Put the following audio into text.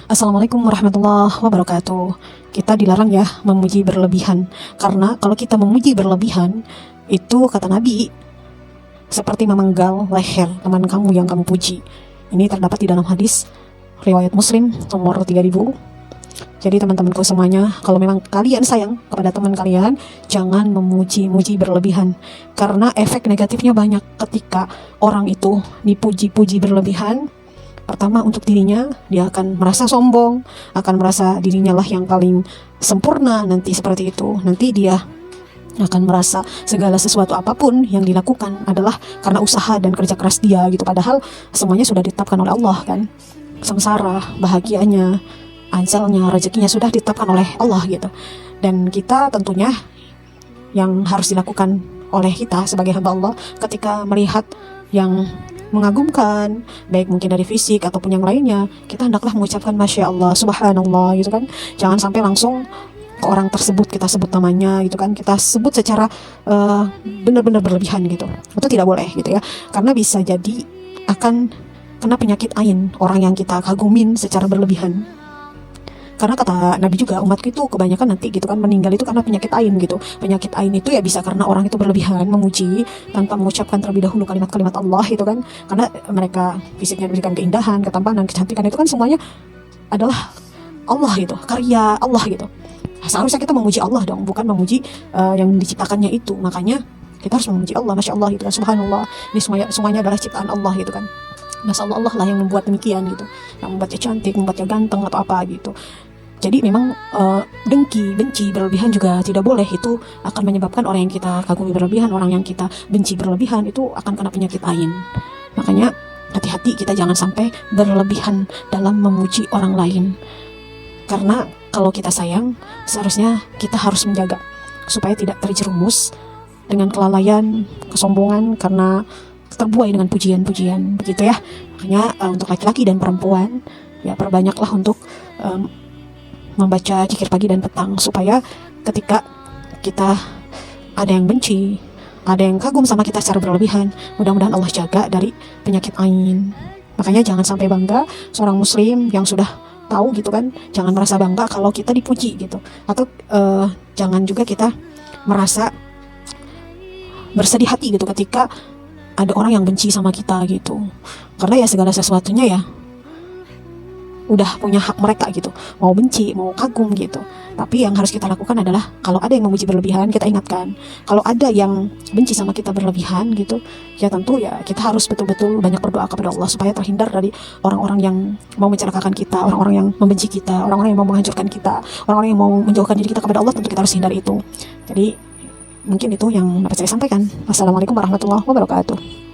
Assalamualaikum warahmatullahi wabarakatuh. Kita dilarang ya memuji berlebihan. Karena kalau kita memuji berlebihan, itu kata Nabi, seperti memenggal leher teman kamu yang kamu puji. Ini terdapat di dalam hadis riwayat Muslim nomor 3000. Jadi teman-temanku semuanya, kalau memang kalian sayang kepada teman kalian, jangan memuji-muji berlebihan. Karena efek negatifnya banyak ketika orang itu dipuji-puji berlebihan. Pertama, untuk dirinya, dia akan merasa sombong, akan merasa dirinya lah yang paling sempurna nanti seperti itu. Nanti dia akan merasa segala sesuatu apapun yang dilakukan adalah karena usaha dan kerja keras dia gitu. Padahal semuanya sudah ditetapkan oleh Allah kan. Sengsara, bahagianya, ajalnya, rezekinya sudah ditetapkan oleh Allah gitu. Dan kita tentunya yang harus dilakukan oleh kita sebagai hamba Allah ketika melihat yang mengagumkan, baik mungkin dari fisik ataupun yang lainnya, kita hendaklah mengucapkan Masya Allah, Subhanallah gitu kan. Jangan sampai langsung ke orang tersebut kita sebut namanya gitu kan, kita sebut secara benar-benar berlebihan gitu. Itu tidak boleh gitu ya, karena bisa jadi akan kena penyakit ain orang yang kita kagumin secara berlebihan. Karena kata Nabi juga, umatku itu kebanyakan nanti gitu kan meninggal itu karena penyakit ain gitu. Penyakit ain itu ya bisa karena orang itu berlebihan memuji tanpa mengucapkan terlebih dahulu kalimat-kalimat Allah itu kan. Karena mereka fisiknya diberikan keindahan, ketampanan, kecantikan itu kan semuanya adalah Allah gitu, karya Allah gitu. Seharusnya kita memuji Allah dong, bukan memuji yang diciptakannya itu. Makanya kita harus memuji Allah, Masya Allah gitu kan, Subhanallah. Ini semuanya adalah ciptaan Allah gitu kan. Masya Allah lah yang membuat demikian gitu, yang membuatnya cantik, membuatnya ganteng atau apa gitu. Jadi memang dengki, benci berlebihan juga tidak boleh. Itu akan menyebabkan orang yang kita kagumi berlebihan, orang yang kita benci berlebihan itu akan kena penyakit ain. Makanya hati-hati, kita jangan sampai berlebihan dalam memuji orang lain. Karena kalau kita sayang, seharusnya kita harus menjaga supaya tidak terjerumus dengan kelalaian, kesombongan karena terbuai dengan pujian-pujian begitu ya. Makanya untuk laki-laki dan perempuan ya perbanyaklah untuk membaca zikir pagi dan petang, supaya ketika kita ada yang benci, ada yang kagum sama kita secara berlebihan, mudah-mudahan Allah jaga dari penyakit ain. Makanya jangan sampai bangga seorang muslim yang sudah tahu gitu kan, jangan merasa bangga kalau kita dipuji gitu. Atau jangan juga kita merasa bersedih hati gitu ketika ada orang yang benci sama kita gitu. Karena ya segala sesuatunya ya udah punya hak mereka gitu, mau benci, mau kagum gitu. Tapi yang harus kita lakukan adalah kalau ada yang memuji berlebihan, kita ingatkan. Kalau ada yang benci sama kita berlebihan gitu, ya tentu ya kita harus betul-betul banyak berdoa kepada Allah supaya terhindar dari orang-orang yang mau mencelakakan kita, orang-orang yang membenci kita, orang-orang yang mau menghancurkan kita, orang-orang yang mau menjauhkan diri kita kepada Allah. Tentu kita harus hindari itu. Jadi mungkin itu yang dapat saya sampaikan. Wassalamualaikum warahmatullahi wabarakatuh.